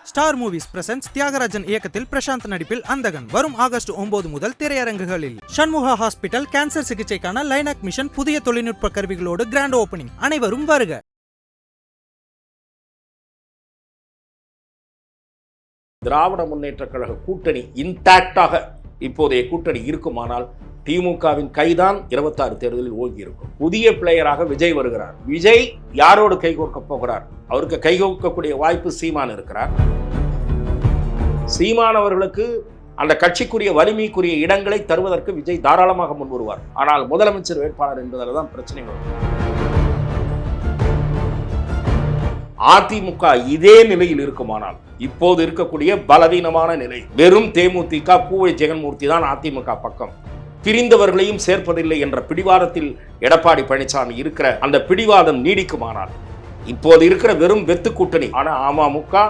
Star movies presence Thiagarajan இயக்கத்தில் பிரசாந்த் நடிப்பில் அந்தகன் வரும் ஆகஸ்ட் 9 முதல் திரையரங்குகளில். சண்முகா ஹாஸ்பிட்டல் கேன்சர் சிகிச்சைக்கான லைனாக் மிஷன் புதிய தொழில்நுட்ப கருவிகளோடு கிராண்ட் ஓபனிங். அனைவரும் வருக. திராவிட முன்னேற்ற கழக கூட்டணி இன்டாக்டாக இப்போதைய கூட்டணி இருக்குமானால் திமுகவின் கைதான் 26 தேர்தலில் ஓங்கி இருக்கும். புதிய பிளேயராக விஜய் வருகிறார். விஜய் யாரோடு கைகோர்க்க போகிறார்? அவருக்கு கைகோர்க்கக்கூடிய வாய்ப்பு சீமான் இருக்கிறார். சீமான் அவர்களுக்கு அந்த கட்சிக்குரிய வலிமைக்குரிய இடங்களை தருவதற்கு விஜய் தாராளமாக முன் வருவார். ஆனால் முதலமைச்சர் வேட்பாளர் என்பதில் தான் பிரச்சனை வரும். அதிமுக இதே நிலையில் இருக்குமானால் இப்போது இருக்கக்கூடிய பலவீனமான நிலை வெறும் தேமுதிக பூவை ஜெகன்மூர்த்தி தான் அதிமுக பக்கம் பிரிந்தவர்களையும் சேர்ப்பதில்லை என்ற பிடிவாதத்தில் எடப்பாடி பழனிசாமி இருக்கிற அந்த பிடிவாதம் நீடிக்குமானால் இப்போது இருக்கிற வெறும் வெத்து கூட்டணி. ஆனால் அமமுக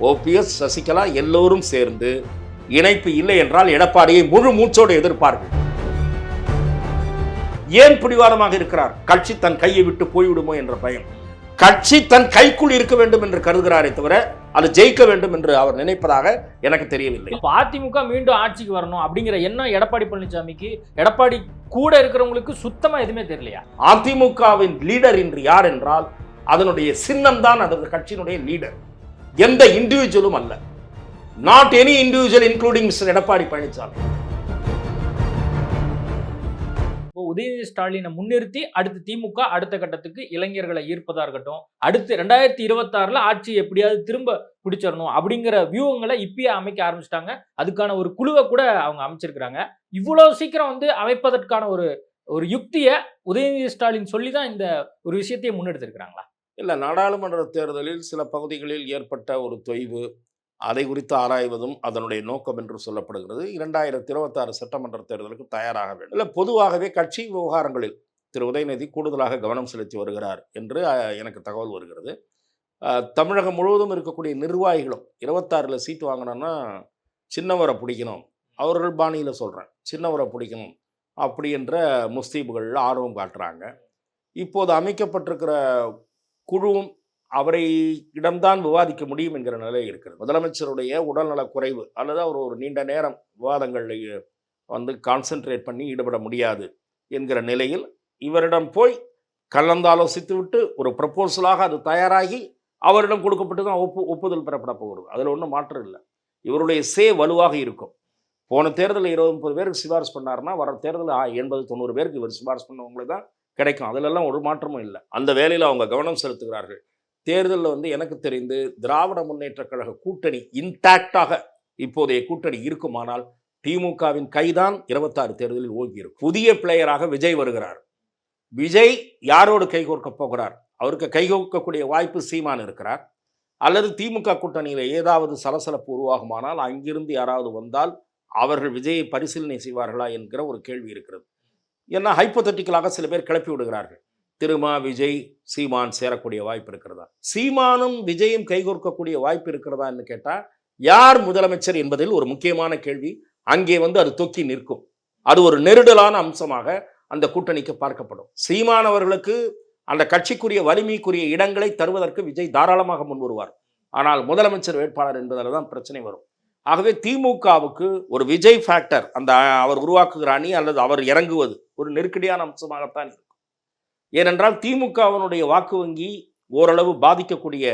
ஓபிஎஸ் சசிகலா எல்லோரும் சேர்ந்து இணைப்பு இல்லை என்றால் எடப்பாடியை முழு மூச்சோடு எதிர்ப்பார்கள். ஏன் பிடிவாதமாக இருக்கிறார்? கட்சி தன் கையை விட்டு போய்விடுமோ என்ற பயம். கட்சி தன் கைக்குள் இருக்க வேண்டும் என்று கருதுகிறாரே தவிர அது ஜெயிக்க வேண்டும் என்று அவர் நினைப்பதாக எனக்கு தெரியவில்லை. அதிமுக மீண்டும் ஆட்சிக்கு வரணும் அப்படிங்கிற எண்ணம் எடப்பாடி பழனிசாமிக்கு, எடப்பாடி கூட இருக்கிறவங்களுக்கு சுத்தமா எதுவுமே தெரியலையா? அதிமுகவின் லீடர் இன்று யார் என்றால் அதனுடைய சின்னம் தான் அந்த கட்சியினுடைய லீடர். எந்த இண்டிவிஜுவலும் அல்ல. Not any individual including mister Edappadi Palaniswami. Udhayanidhi ஸ்டாலினை முன்னிறுத்தி அடுத்து திமுக அடுத்த கட்டத்துக்கு இளைஞர்களை ஈர்ப்பதா இருக்கட்டும், அடுத்து 2026 ஆட்சி எப்படியாவது திரும்ப பிடிச்சிடணும் அப்படிங்கிற வியூகங்களை இப்பயே அமைக்க ஆரம்பிச்சிட்டாங்க. அதுக்கான ஒரு குழுவை கூட அவங்க அமைச்சிருக்கிறாங்க. இவ்வளவு சீக்கிரம் அமைப்பதற்கான ஒரு யுக்தியை உதயநிதி ஸ்டாலின் சொல்லி தான் இந்த ஒரு விஷயத்தையே முன்னெடுத்திருக்கிறாங்களா? இல்லை, நாடாளுமன்ற தேர்தலில் சில பகுதிகளில் ஏற்பட்ட ஒரு தொய்வு, அதை குறித்து ஆராய்வதும் அதனுடைய நோக்கம் என்று சொல்லப்படுகிறது. 2026 சட்டமன்ற தேர்தலுக்கு தயாராக வேண்டும். இல்லை, பொதுவாகவே கட்சி விவகாரங்களில் திரு உதயநிதி கூடுதலாக கவனம் செலுத்தி வருகிறார் என்று எனக்கு தகவல் வருகிறது. தமிழகம் முழுவதும் இருக்கக்கூடிய நிர்வாகிகளும் 26 சீட்டு வாங்கணும்னா சின்னவரை பிடிக்கணும், அவர்கள் பாணியில் சொல்கிறேன், சின்னவரை பிடிக்கணும் அப்படி என்ற முஸ்தீபுகள் ஆர்வம் காட்டுறாங்க. இப்போது அமைக்கப்பட்டிருக்கிற குழுவும் அவரை இடம்தான் விவாதிக்க முடியும் என்கிற நிலை இருக்கிறது. முதலமைச்சருடைய உடல்நலக் குறைவு அல்லது அவர் ஒரு நீண்ட நேரம் விவாதங்களில் கான்சென்ட்ரேட் பண்ணி ஈடுபட முடியாது என்கிற நிலையில் இவரிடம் போய் கலந்தாலோசித்து விட்டு ஒரு ப்ரப்போசலாக அது தயாராகி அவரிடம் கொடுக்கப்பட்டு தான் ஒப்புதல் பெறப்பட போகிறது. அதில் ஒன்றும் மாற்றம் இல்லை. இவருடைய வலுவாக இருக்கும். போன தேர்தலில் 20-30 பேருக்கு சிபாரிசு பண்ணாருன்னா வர தேர்தலில் 80-90 பேருக்கு இவர் சிபாரிசு பண்ணவங்களுக்கு தான் கிடைக்கும். அதிலெல்லாம் ஒரு மாற்றமும் இல்லை. அந்த வேலையில் அவங்க கவனம் செலுத்துகிறார்கள். தேர்தலில் எனக்கு தெரிந்து திராவிட முன்னேற்ற கழக கூட்டணி இன்டாக்டாக இப்போதைய கூட்டணி இருக்குமானால் திமுகவின் கைதான் 26 தேர்தலில் ஓங்கி இருக்கும். புதிய பிளேயராக விஜய் வருகிறார். விஜய் யாரோடு கைகோர்க்க போகிறார்? அவருக்கு கைகோர்க்கக்கூடிய வாய்ப்பு சீமான் இருக்கிறார். அல்லது திமுக கூட்டணியில் ஏதாவது சலசலப்பு உருவாகுமானால் அங்கிருந்து யாராவது வந்தால் அவர்கள் விஜயை பரிசீலனை செய்வார்களா என்கிற ஒரு கேள்வி இருக்கிறது. ஏன்னா ஹைப்போதட்டிக்கலாக சில பேர் கிளப்பி விடுகிறார்கள். திருமா விஜய் சீமான் சேரக்கூடிய வாய்ப்பு இருக்கிறதா? சீமானும் விஜயும் கைகோர்க்கக்கூடிய வாய்ப்பு இருக்கிறதா என்று கேட்டால் யார் முதலமைச்சர் என்பதில் ஒரு முக்கியமான கேள்வி அங்கே அது தொக்கி நிற்கும். அது ஒரு நெருடலான அம்சமாக அந்த கூட்டணிக்கு பார்க்கப்படும். சீமான் அவர்களுக்கு அந்த கட்சிக்குரிய வலிமைக்குரிய இடங்களை தருவதற்கு விஜய் தாராளமாக முன் வருவார். ஆனால் முதலமைச்சர் வேட்பாளர் என்பதில் தான் பிரச்சனை வரும். ஆகவே திமுகவுக்கு ஒரு விஜய் ஃபேக்டர், அந்த அவர் உருவாக்குகிற அணி அல்லது அவர் இறங்குவது ஒரு நெருக்கடியான அம்சமாகத்தான் இருக்கும். ஏனென்றால் திமுகவினுடைய வாக்கு வங்கி ஓரளவு பாதிக்கக்கூடிய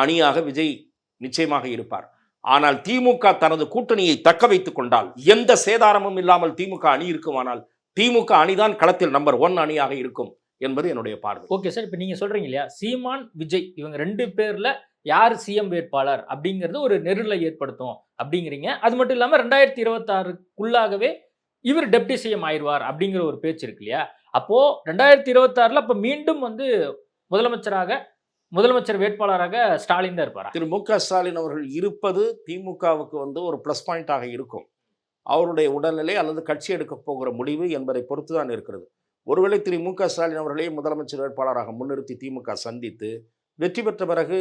அணியாக விஜய் நிச்சயமாக இருப்பார். ஆனால் திமுக தனது கூட்டணியை தக்க வைத்துக் கொண்டால் எந்த சேதாரமும் இல்லாமல் திமுக அணி இருக்குமானால் திமுக அணிதான் களத்தில் நம்பர் 1 அணியாக இருக்கும் என்பது என்னுடைய பார்வை. ஓகே சார், இப்போ நீங்க சொல்றீங்க இல்லையா, சீமான் விஜய் இவங்க 2 பேர்ல யார் சிஎம் வேட்பாளர் அப்படிங்கிறது ஒரு நெருடலை ஏற்படுத்தும் அப்படிங்கிறீங்க. அது மட்டும் இல்லாமல் 2026க்குள்ளாகவே இவர் டெப்டி சிஎம் ஆயிடுவார் அப்படிங்கிற ஒரு பேச்சு இருக்கு இல்லையா? அப்போ 2026 அப்ப மீண்டும் முதலமைச்சர் வேட்பாளராக ஸ்டாலின் தான் இருப்பாரா? திரு மு.க. ஸ்டாலின் அவர்கள் இருப்பது திமுகவுக்கு ஒரு பிளஸ் பாயிண்டாக இருக்கும். அவருடைய உடல்நிலை அல்லது கட்சி எடுக்க போகிற முடிவு என்பதை பொறுத்து தான் இருக்கிறது. ஒருவேளை திரு மு.க. ஸ்டாலின் அவர்களே முதலமைச்சர் வேட்பாளராக முன்னிறுத்தி திமுக சந்தித்து வெற்றி பெற்ற பிறகு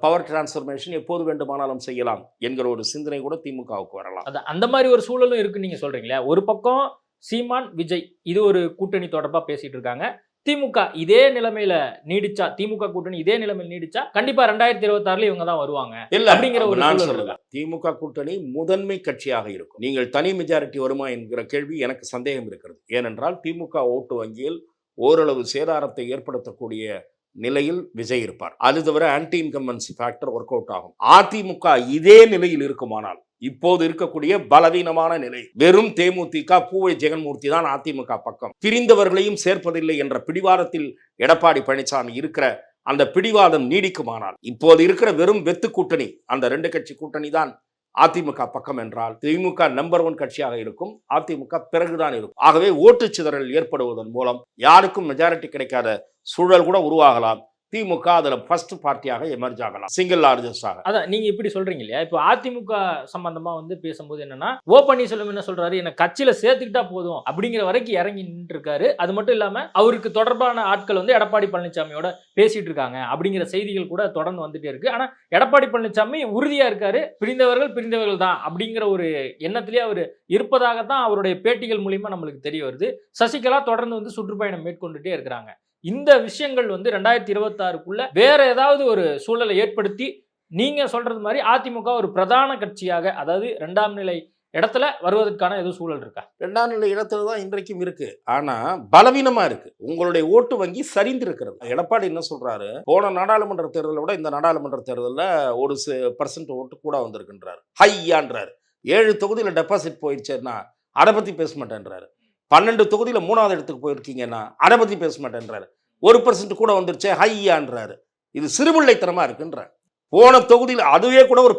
பவர் டிரான்ஸ்ஃபர்மேஷன் எப்போது வேண்டுமானாலும் செய்யலாம் என்கிற ஒரு சிந்தனை கூட திமுகவுக்கு வரலாம். அந்த மாதிரி ஒரு சூழலும் இருக்குன்னு நீங்க சொல்றீங்களா? ஒரு பக்கம் சீமான் விஜய் இது ஒரு கூட்டணி தொடர்பா பேசிட்டு இருக்காங்க. திமுக இதே நிலைமையில நீடிச்சா, திமுக கூட்டணி இதே நிலைமையில நீடிச்சா கண்டிப்பா 2026 இவங்க தான் வருவாங்க இல்ல அப்படிங்கிற ஒரு நான் சூழல் சொல்லல. திமுக கூட்டணி முதன்மை கட்சியாக இருக்கும். நீங்கள் தனி மெஜாரிட்டி வருமா என்கிற கேள்வி எனக்கு சந்தேகம் இருக்கிறது. ஏனென்றால் திமுக ஓட்டு வங்கியில் ஓரளவு சேதாரத்தை ஏற்படுத்தக்கூடிய நிலையில் விஜய் இருப்பார். அது தவிர anti incumbency factor work out ஆகும். அதிமுக இதே நிலையில் இருக்குமானால், இப்போது இருக்கக்கூடிய பலவீனமான நிலை, வெறும் தேமுதிக பூவை ஜெகன்மூர்த்தி தான் அதிமுக பக்கம், பிரிந்தவர்களையும் சேர்ப்பதில்லை என்ற பிடிவாதத்தில் எடப்பாடி பழனிசாமி இருக்கிற அந்த பிடிவாதம் நீடிக்குமானால், இப்போது இருக்கிற வெறும் வெத்து கூட்டணி, அந்த 2 கட்சி கூட்டணி தான் அதிமுக பக்கம் என்றால், திமுக நம்பர் 1 கட்சியாக இருக்கும், அதிமுக பிறகுதான் இருக்கும். ஆகவே ஓட்டு சிதறல் ஏற்படுவதன் மூலம் யாருக்கும் மெஜாரிட்டி கிடைக்காத சூழல் கூட உருவாகலாம். திமுக அதுல ஃபர்ஸ்ட் பார்ட்டியாக எமர்ஜ் ஆகலாம், சிங்கிள் லார்ஜஸ்டாக. அதான் நீங்க இப்படி சொல்றீங்க இல்லையா, இப்போ அதிமுக சம்பந்தமா வந்து பேசும்போது என்னன்னா, ஓ பன்னீர்செல்வம் என்ன சொல்றாரு, என்ன கட்சியில சேர்த்துக்கிட்டா போதும் அப்படிங்கிற வரைக்கும் இறங்கி நின்று இருக்காரு. அது மட்டும் இல்லாம அவருக்கு தொடர்பான ஆட்கள் வந்து எடப்பாடி பழனிசாமியோட பேசிட்டு இருக்காங்க அப்படிங்கிற செய்திகள் கூட தொடர்ந்து வந்துட்டே இருக்கு. ஆனா எடப்பாடி பழனிசாமி உறுதியா இருக்காரு, பிரிந்தவர்கள் தான் அப்படிங்கிற ஒரு எண்ணத்திலேயே அவர் இருப்பதாகத்தான் அவருடைய பேட்டிகள் மூலியமா நம்மளுக்கு தெரிய வருது. சசிகலா தொடர்ந்து வந்து சுற்றுப்பயணம் மேற்கொண்டுட்டே இருக்கிறாங்க. இந்த விஷயங்கள் வந்து 2026க்குள்ள வேற ஏதாவது ஒரு சூழலை ஏற்படுத்தி நீங்க சொல்றது மாதிரி அதிமுக ஒரு பிரதான கட்சியாக, அதாவது 2ஆம் நிலை இடத்துல வருவதற்கான எதுவும் சூழல் இருக்கா? 2ஆம் நிலை இடத்துல தான் இன்றைக்கும் இருக்கு. ஆனா பலவீனமா இருக்கு. உங்களுடைய ஓட்டு வங்கி சரிந்து இருக்கிறது. எடப்பாடி என்ன சொல்றாரு, போன நாடாளுமன்ற தேர்தலை விட இந்த நாடாளுமன்ற தேர்தலில் ஒரு % ஓட்டு கூட வந்திருக்குன்றாரு. ஹையான்றாரு. 7 தொகுதியில டெபாசிட் போயிடுச்சேன்னா அதை பத்தி பேச மாட்டேன்றாரு. 12 தொகுதியில 3வது இடத்துக்கு போயிருக்கீங்கன்னா அதை பத்தி பேச மாட்டேன்றாரு. 1% கூட வந்துருச்சே ஹையான்றாரு. இது சிறுபிள்ளைத்தனமா இருக்குன்றார். போன தொகுதியில் அதுவே கூட ஒரு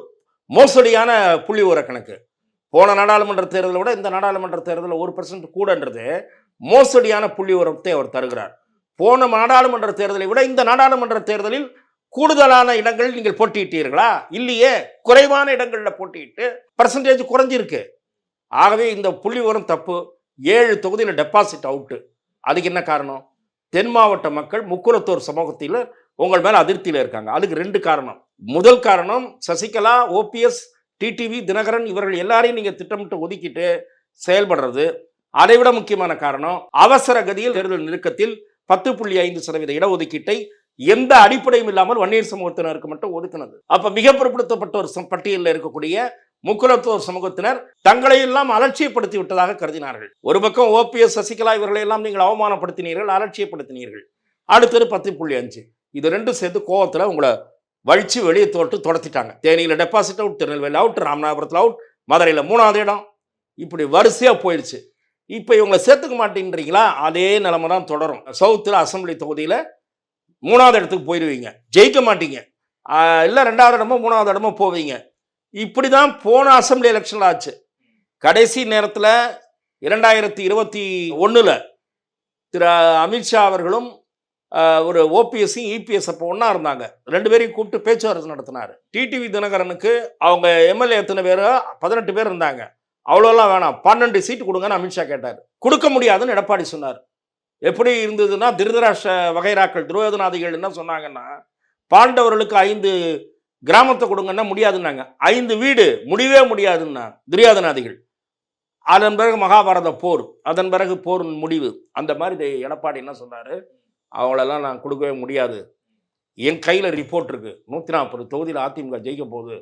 மோசடியான புள்ளி விவர கணக்கு. போன நாடாளுமன்ற தேர்தலை விட இந்த நாடாளுமன்ற தேர்தலில் 1% கூடன்றது மோசடியான புள்ளி விவரத்தை அவர் தருகிறார். போன நாடாளுமன்ற தேர்தலை விட இந்த நாடாளுமன்ற தேர்தலில் கூடுதலான இடங்கள் நீங்கள் போட்டியிட்டீர்களா? இல்லையே, குறைவான இடங்களில் போட்டியிட்டு பர்சன்டேஜ் குறைஞ்சிருக்கு. ஆகவே இந்த புள்ளி விவரம் தப்பு. 7 தொகுதியில் டெபாசிட் அவுட்டு. அதுக்கு என்ன காரணம்? தென் மாவட்ட மக்கள் முக்குலத்தோர் சமூகத்தில் உங்கள் மேல அதிருப்தியில் இருக்காங்க. அதுக்கு 2 காரணம். முதல் காரணம், சசிகலா, OPS, டிடிவி தினகரன் இவர்கள் எல்லாரையும் நீங்க திட்டமிட்டு ஒதுக்கிட்டு செயல்படுறது. அதைவிட முக்கியமான காரணம், அவசர கதியில் தேர்தல் நெருக்கத்தில் 10.5% இடஒதுக்கீட்டை எந்த அடிப்படையும் இல்லாமல் வன்னியர் சமூகத்தினருக்கு மட்டும் ஒதுக்கினது. அப்ப மிக பிற்படுத்தப்பட்ட ஒரு பட்டியலில் இருக்கக்கூடிய முக்குலத்தோர் சமூகத்தினர் தங்களை எல்லாம் அலட்சியப்படுத்தி விட்டதாக கருதினார்கள். ஒரு பக்கம் OPS, சசிகலா இவர்களை எல்லாம் நீங்கள் அவமானப்படுத்தினீர்கள், அலட்சியப்படுத்தினீர்கள். அடுத்தது 10.5. இது 2 சேர்த்து கோவத்தில் உங்களை வழிச்சு வெளியே தொடத்திட்டாங்க. தேனியில் டெபாசிட் அவுட், திருநெல்வேலி அவுட், ராமநாதபுரத்தில் அவுட், மதுரையில் 3வது இடம், இப்படி வரிசையா போயிடுச்சு. இப்போ இவங்களை சேர்த்துக்க மாட்டேன்றீங்களா? அதே நிலைமை தான் தொடரும். சவுத்தில் அசம்பிளி தொகுதியில் 3வது இடத்துக்கு போயிடுவீங்க, ஜெயிக்க மாட்டீங்க. இல்லை 2வது இடமோ 3வது இடமோ போவீங்க. இப்படி தான் போன அசம்பிளி எலெக்ஷனில் ஆச்சு. கடைசி நேரத்தில் 2021 திரு அமித்ஷா அவர்களும் ஒரு OPS-யும் EPS அப்போ ஒன்றா இருந்தாங்க. 2 பேரையும் கூப்பிட்டு பேச்சுவார்த்தை நடத்தினார். டிடிவி தினகரனுக்கு அவங்க MLA எத்தனை பேர்? 18 பேர் இருந்தாங்க. அவ்வளோலாம் வேணாம், 12 சீட்டு கொடுங்கன்னு அமித்ஷா கேட்டார். கொடுக்க முடியாதுன்னு எடப்பாடி சொன்னார். எப்படி இருந்ததுன்னா, திருதராஷ்டிர வகைராக்கள் துரோதனாதிகள் என்ன சொன்னாங்கன்னா, பாண்டவர்களுக்கு 5 கிராமத்தை கொடுங்கன்னா முடியாதுன்னாங்க. 5 வீடு முடியவே முடியாதுன்னா துரியோதனாதிகள். அதன் பிறகு மகாபாரத போர், அதன் பிறகு போர் முடிவு. அந்த மாதிரி எடப்பாடி என்ன சொன்னார், அவங்களெல்லாம் நான் கொடுக்கவே முடியாது, என் கையில் ரிப்போர்ட் இருக்கு, 140 தொகுதியில் அதிமுக ஜெயிக்க போகுது,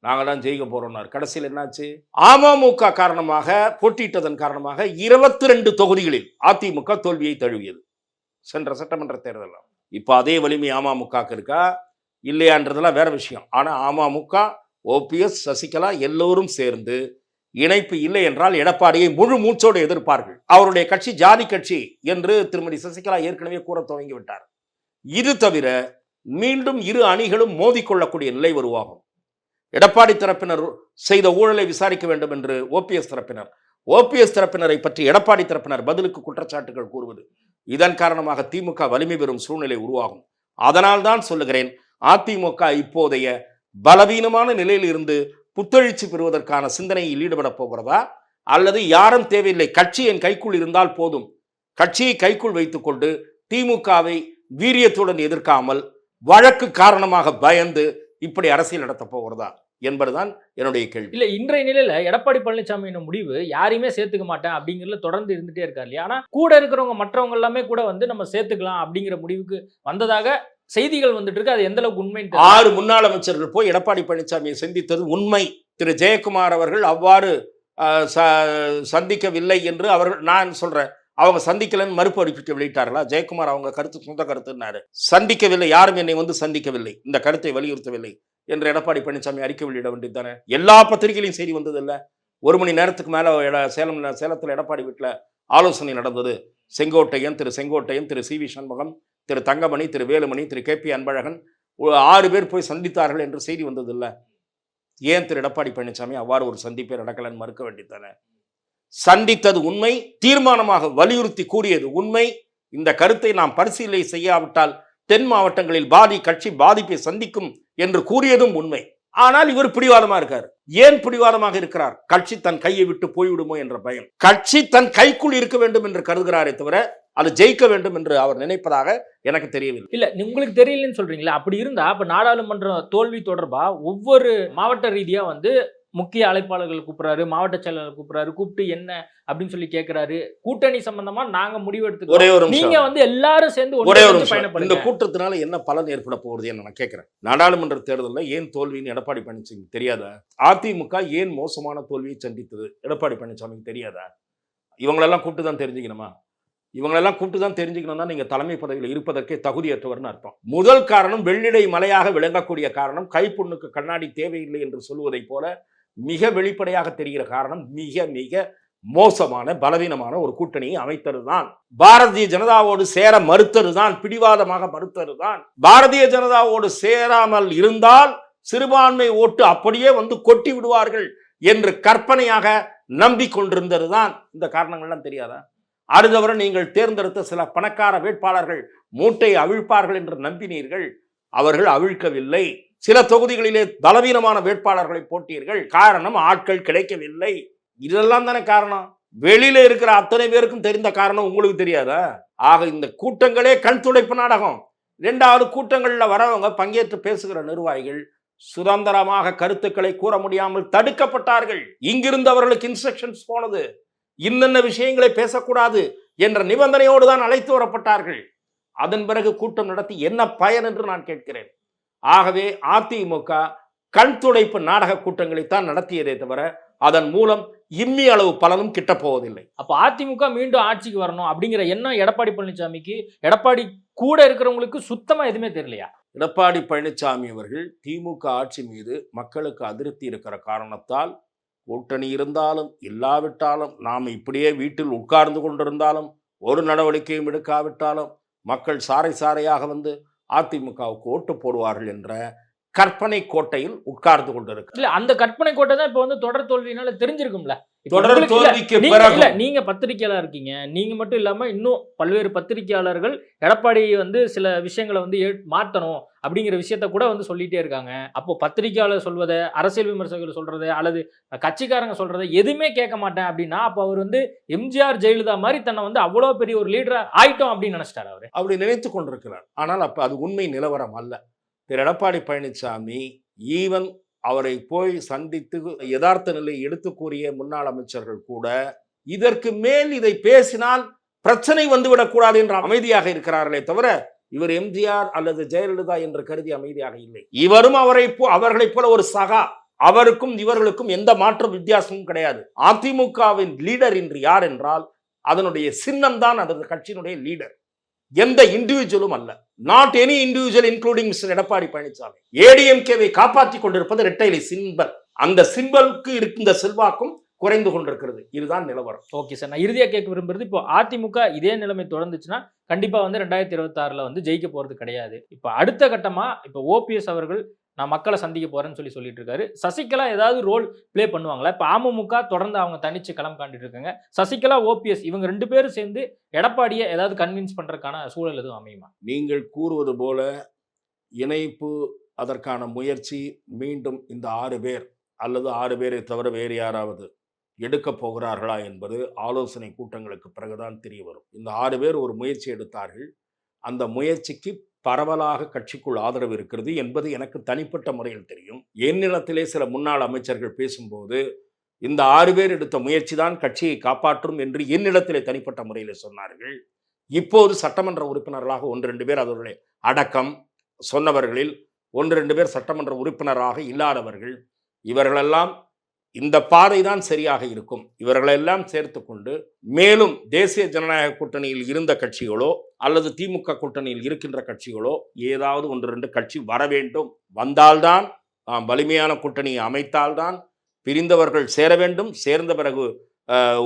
நாங்கள் தான் ஜெயிக்க போறோம்னார். கடைசியில் என்னாச்சு? அமமுக காரணமாக, போட்டியிட்டதன் காரணமாக 22 தொகுதிகளில் அதிமுக தோல்வியை தழுவியது சென்ற சட்டமன்ற தேர்தலில். இப்போ அதே வலிமை அமமுகவுக்கு இருக்கா இல்லையான்றதெல்லாம் வேற விஷயம். ஆனால் அமமுக, OPS, சசிகலா எல்லோரும் சேர்ந்து இணைப்பு இல்லை என்றால் எடப்பாடியை முழு மூச்சோடு எதிர்ப்பார்கள். அவருடைய கட்சி ஜாதி கட்சி என்று திருமதி சசிகலா ஏற்கனவே கூற துவங்கி விட்டார். இது தவிர மீண்டும் 2 அணிகளும் மோதிக்கொள்ளக்கூடிய நிலை உருவாகும். எடப்பாடி தரப்பினர் செய்த ஊழலை விசாரிக்க வேண்டும் என்று OPS தரப்பினர், OPS தரப்பினரை பற்றி எடப்பாடி தரப்பினர் பதிலுக்கு குற்றச்சாட்டுகள் கூறுவது, இதன் காரணமாக திமுக வலிமை பெறும் சூழ்நிலை உருவாகும். அதனால் தான் சொல்லுகிறேன், அதிமுக இப்போதைய பலவீனமான நிலையில் இருந்து புத்தெழுச்சி பெறுவதற்கான சிந்தனையில் ஈடுபட போகிறதா, அல்லது யாரும் தேவையில்லை, கட்சி என் கைக்குள் இருந்தால் போதும், கட்சியை கைக்குள் வைத்துக்கொண்டு திமுகவை வீரியத்துடன் எதிர்க்காமல் வழக்கு காரணமாக பயந்து இப்படி அரசியல் நடத்த போகிறதா என்பதுதான் என்னுடைய கேள்வி. இல்ல இன்றைய நிலையில எடப்பாடி பழனிசாமியின் முடிவு யாரையுமே சேர்த்துக்க மாட்டேன் அப்படிங்கறதுல தொடர்ந்து இருந்துட்டே இருக்காரு இல்லையா? ஆனா கூட இருக்கிறவங்க மற்றவங்க எல்லாமே கூட வந்து நம்ம சேர்த்துக்கலாம் அப்படிங்கிற முடிவுக்கு வந்ததாக செய்திகள் வந்துட்டு இருக்கு. அது எந்த அளவுக்கு உண்மை? 6 முன்னாள் அமைச்சர்கள் போய் எடப்பாடி பழனிசாமியை சந்தித்தது உண்மை. திரு ஜெயக்குமார் அவர்கள் அவ்வாறு சந்திக்கவில்லை என்று அவர்கள், நான் சொல்றேன், அவங்க சந்திக்கலன்னு மறுப்பு அறிவிக்க வெளியிட்டார்களா? ஜெயக்குமார் அவங்க கருத்து சொந்த கருத்துன்னாரு. சந்திக்கவில்லை, யாரும் என்னை வந்து சந்திக்கவில்லை, இந்த கருத்தை வலியுறுத்தவில்லை என்று எடப்பாடி பழனிசாமி அறிக்கை வெளியிட வேண்டியது தானே? எல்லா பத்திரிகையிலையும் செய்தி வந்தது இல்ல? 1 மணி நேரத்துக்கு மேல சேலத்தில் எடப்பாடி வீட்டில் ஆலோசனை நடந்தது. திரு செங்கோட்டையன், திரு சி வி சண்முகம், திரு தங்கமணி, திரு வேலுமணி, திரு கே பி அன்பழகன் 6 பேர் போய் சந்தித்தார்கள் என்று செய்தி வந்தது இல்ல? ஏன் திரு எடப்பாடி பழனிசாமி அவ்வாறு ஒரு சந்திப்பை நடக்கலன்னு மறுக்க வேண்டியதானே? சந்தித்தது உண்மை, தீர்மானமாக வலியுறுத்தி கூறியது உண்மை. இந்த கருத்தை நாம் பரிசீலனை செய்யாவிட்டால் தென் மாவட்டங்களில் கட்சி பாதிப்பை சந்திக்கும் என்று கூறியதும் உண்மை. ஆனால் இவர் பிடிவாதமா இருக்கார். ஏன் பிடிவாதமாக இருக்கிறார்? கட்சி தன் கையை விட்டு போய்விடுமோ என்ற பயம். கட்சி தன் கைக்குள் இருக்க வேண்டும் என்று கருதுகிறாரே தவிர அது ஜெயிக்க வேண்டும் என்று அவர் நினைப்பதாக எனக்கு தெரியவில்லை. இல்ல, உங்களுக்கு தெரியலன்னு சொல்றீங்களா? அப்படி இருந்தா அப்ப நாடாளுமன்ற தோல்வி தொடர்பா ஒவ்வொரு மாவட்ட ரீதியா வந்து முக்கிய அழைப்பாளர்கள் கூப்பிடுறாரு, மாவட்ட செயலாளர் கூப்பிடுறாரு, கூப்பிட்டு என்ன அப்படின்னு சொல்லி கேட்கிறாரு. கூட்டணி சம்பந்தமா நாங்க முடிவு எடுத்துக்கிறோம், நீங்க வந்து எல்லாரும் சேர்ந்து ஒரே ஒரு பயணப்படுங்க. இந்த கூட்டத்தினால என்ன பலன் ஏற்பட போகுது நான் கேட்கிறேன். நாடாளுமன்ற தேர்தலில் ஏன் தோல்வின்னு எடப்பாடி பழனிசாமி தெரியாதா? அதிமுக ஏன் மோசமான தோல்வியை சந்தித்தது எடப்பாடி பழனிசாமிக்கு தெரியாதா? இவங்களெல்லாம் கூப்பிட்டு தான் தெரிஞ்சுக்கணுமா? இவங்களெல்லாம் கூப்பிட்டு தான் தெரிஞ்சுக்கணும்னா நீங்க தலைமை பதவியில் இருப்பதற்கே தகுதியற்றவர்னு அர்த்தம். முதல் காரணம், வெள்ளிடை மலையாக விளங்கக்கூடிய காரணம், கைப்புண்ணுக்கு கண்ணாடி தேவையில்லை என்று சொல்வதை போல மிக வெளிப்படையாக தெரிகிற காரணம், மிக மிக மோசமான பலவீனமான ஒரு கூட்டணியை அமைத்ததுதான். பாரதிய ஜனதாவோடு சேர மறுத்ததுதான், பிடிவாதமாக மறுத்ததுதான். பாரதிய ஜனதாவோடு சேராமல் இருந்தால் சிறுபான்மை ஓட்டு அப்படியே வந்து கொட்டி விடுவார்கள் என்று கற்பனையாக நம்பிக்கொண்டிருந்ததுதான். இந்த காரணங்கள்லாம் தெரியாதா? அடுத்தவரை நீங்கள் தேர்ந்தெடுத்த சில பணக்கார வேட்பாளர்கள் மூட்டை அவிழ்ப்பார்கள் என்று நம்பினீர்கள். அவர்கள் அவிழ்க்கவில்லை. சில தொகுதிகளிலே பலவீனமான வேட்பாளர்களை போட்டீர்கள். காரணம், ஆட்கள் கிடைக்கவில்லை. இதெல்லாம் தானே காரணம். வெளியில இருக்கிற அத்தனை பேருக்கும் தெரிந்த காரணம் உங்களுக்கு தெரியாதா? ஆக இந்த கூட்டங்களே கண் துடைப்பு நாடகம். 2வது கூட்டங்கள்ல வரவங்க பங்கேற்று பேசுகிற நிர்வாகிகள் சுதந்திரமாக கருத்துக்களை கூற முடியாமல் தடுக்கப்பட்டார்கள். இங்கிருந்தவர்களுக்கு இன்ஸ்ட்ரக்ஷன்ஸ் போனது, இன்னென்ன விஷயங்களை பேசக்கூடாது என்ற நிபந்தனையோடு தான் அழைத்து வரப்பட்டார்கள். அதன் பிறகு கூட்டம் நடத்தி என்ன பயன் என்று நான் கேட்கிறேன். ஆகவே அதிமுக கண் துடைப்பு நாடக கூட்டங்களைத்தான் நடத்தியதே தவிர அதன் மூலம் இம்மி அளவு பலனும் கிட்ட போவதில்லை. அப்ப அதிமுக மீண்டும் ஆட்சிக்கு வரணும் அப்படிங்கிற எண்ணம் எடப்பாடி பழனிசாமிக்கு, எடப்பாடி கூட இருக்கிறவங்களுக்கு சுத்தமா எதுவுமே தெரியலையா? எடப்பாடி பழனிசாமி அவர்கள் திமுக ஆட்சி மீது மக்களுக்கு அதிருப்தி இருக்கிற காரணத்தால், கூட்டணி இருந்தாலும் இல்லாவிட்டாலும், நாம் இப்படியே வீட்டில் உட்கார்ந்து கொண்டிருந்தாலும், ஒரு நடவடிக்கையும் எடுக்காவிட்டாலும் மக்கள் சாறை சாறையாக வந்து அதிமுகவுக்கு ஓட்டு போடுவார்கள் என்ற கற்பனை கோட்டையில் உட்கார்ந்து கொண்டிருக்கு. இல்ல, அந்த கற்பனை கோட்டை தான் இப்ப வந்து தொடர் தோல்வினால தெரிஞ்சிருக்கும்ல. தொடர் தோல்விக்கு பிறகு நீங்க பத்திரிகையாளர் இருக்கீங்க, நீங்க மட்டும் இல்லாம இன்னும் பல்வேறு பத்திரிகையாளர்கள் எடப்பாடி வந்து சில விஷயங்களை வந்து மாற்றணும் அப்படிங்கிற விஷயத்த கூட வந்து சொல்லிட்டே இருக்காங்க. அப்போ பத்திரிகையாளர் சொல்வதை, அரசியல் விமர்சகர்கள் சொல்றதை, அல்லது கட்சிக்காரங்க சொல்றதை எதுவுமே கேட்க மாட்டேன் அப்படின்னா அப்ப அவர் வந்து எம்ஜிஆர் ஜெயலலிதா மாதிரி தன்னை வந்து அவ்வளவு பெரிய ஒரு லீடரா ஆயிட்டோம் அப்படின்னு நினைச்சிட்டாரு. அவரு அப்படி நினைத்து கொண்டிருக்கிறார். ஆனால் அப்ப அது உண்மை நிலவரம் அல்ல. திரு எடப்பாடி பழனிசாமி ஈவன் அவரை போய் சந்தித்து யதார்த்த நிலையை எடுத்து கூறிய முன்னாள் அமைச்சர்கள் கூட இதற்கு மேல் இதை பேசினால் பிரச்சனை வந்துவிடக்கூடாது என்று அமைதியாக இருக்கிறார்களே தவிர இவர் எம்ஜிஆர் அல்லது ஜெயலலிதா என்று கருதி அமைதியாக இல்லை. இவரும் அவர்களைப் போல ஒரு சகா. அவருக்கும் இவர்களுக்கும் எந்த மாற்று வித்தியாசமும் கிடையாது. அதிமுகவின் லீடர் இன்று யார் என்றால் அதனுடைய சின்னம் தான் அந்த கட்சியினுடைய லீடர், எந்த இண்டிவிஜுவலும் அல்ல. Not any individual including mister Edappadi Palaniswami. ஏடிஎம்கேவை காப்பாற்றிக் கொண்டிருப்பது இரட்டை சிம்பல். அந்த சிம்பலுக்கு இருந்த செல்வாக்கும் குறைந்து கொண்டிருக்கிறது. இதுதான் நிலவரம். ஓகே சார், நான் இறுதியா கேட்க விரும்புறது, இப்போ அதிமுக இதே நிலைமை தொடர்ந்துச்சுன்னா கண்டிப்பா வந்து 2026 வந்து ஜெயிக்க போறது கிடையாது. இப்போ அடுத்த கட்டமா இப்போ ஓபிஎஸ் அவர்கள் நான் மக்களை சந்திக்க போறேன்னு சொல்லிட்டு இருக்காரு. சசிகலா ஏதாவது ரோல் பிளே பண்ணுவாங்களா? இப்போ அமமுக தொடர்ந்து அவங்க தனிச்சு களம் காண்டிட்டு இருக்காங்க. சசிகலா, ஓபிஎஸ் இவங்க 2 பேரும் சேர்ந்து எடப்பாடியை ஏதாவது கன்வின்ஸ் பண்றதுக்கான சூழல் எதுவும் அமையுமா? நீங்கள் கூறுவது போல இணைப்பு, அதற்கான முயற்சி மீண்டும் இந்த 6 பேர் அல்லது 6 பேரை தவிர வேறு யாராவது எடுக்க போகிறார்களா என்பது ஆலோசனை கூட்டங்களுக்கு பிறகுதான் தெரிய வரும். இந்த 6 பேர் ஒரு முயற்சி எடுத்தார்கள். அந்த முயற்சிக்கு பரவலாக கட்சிக்குள் ஆதரவு இருக்கிறது என்பது எனக்கு தனிப்பட்ட முறையில் தெரியும். என்னிடத்திலே சில முன்னாள் அமைச்சர்கள் பேசும்போது இந்த 6 பேர் எடுத்த முயற்சி தான் கட்சியை காப்பாற்றும் என்று என்னிடத்திலே தனிப்பட்ட முறையில் சொன்னார்கள். இப்போது சட்டமன்ற உறுப்பினர்களாக 1-2 பேர் அதனுடைய அடக்கம் சொன்னவர்களில் 1-2 பேர் சட்டமன்ற உறுப்பினராக இல்லாதவர்கள், இவர்களெல்லாம் இந்த பாதை தான் சரியாக இருக்கும், இவர்களெல்லாம் சேர்த்து கொண்டு மேலும் தேசிய ஜனநாயக கூட்டணியில் இருந்த கட்சிகளோ அல்லது திமுக கூட்டணியில் இருக்கின்ற கட்சிகளோ ஏதாவது 1-2 கட்சி வர வேண்டும், வந்தால்தான் வலிமையான கூட்டணியை அமைத்தால்தான் பிரிந்தவர்கள் சேர வேண்டும், சேர்ந்த பிறகு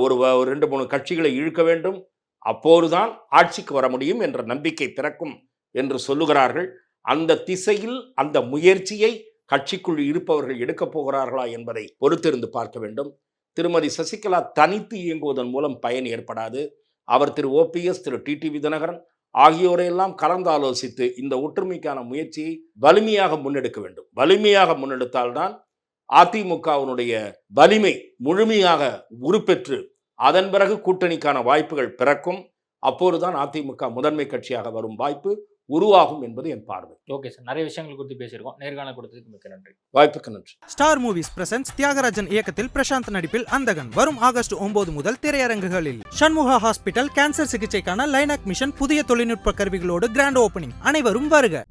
ஒரு 2-3 கட்சிகளை இழுக்க வேண்டும், அப்போதுதான் ஆட்சிக்கு வர முடியும் என்ற நம்பிக்கை பிறக்கும் என்று சொல்லுகிறார்கள். அந்த திசையில் அந்த முயற்சியை கட்சிக்குள் இருப்பவர்கள் எடுக்கப் போகிறார்களா என்பதை பொறுத்திருந்து பார்க்க வேண்டும். திருமதி சசிகலா தனித்து இயங்குவதன் மூலம் பயன் ஏற்படாது. அவர் திரு OPS, திரு டிடிவி தினகரன் ஆகியோரையெல்லாம் கலந்தாலோசித்து இந்த ஒற்றுமைக்கான முயற்சியை வலிமையாக முன்னெடுக்க வேண்டும். வலிமையாக முன்னெடுத்தால்தான் அதிமுகவினுடைய வலிமை முழுமையாக உருப்பெற்று அதன் பிறகு கூட்டணிக்கான வாய்ப்புகள் பிறக்கும். அப்போதுதான் அதிமுக முதன்மை கட்சியாக வரும் வாய்ப்பு உருவாகும் என்பது என் பார்வை. ஓகே சார், நிறைய விஷயங்கள் குறித்து பேசியிருக்கோம். நேர்காணல் கொடுத்ததுக்கு மிக்க நன்றி. வாய்ப்புக்கு நன்றி. ஸ்டார் மூவிஸ் பிரசன்ஸ் தியாகராஜன் இயக்கத்தில் பிரசாந்த் நடிப்பில் அந்தகன் வரும் ஆகஸ்ட் 9 முதல் திரையரங்குகளில். சண்முகா ஹாஸ்பிட்டல் கேன்சர் சிகிச்சைக்கான லைனாக் மிஷன் புதிய தொழில்நுட்ப கருவிகளோடு கிராண்ட் ஓபனிங். அனைவரும் வருக.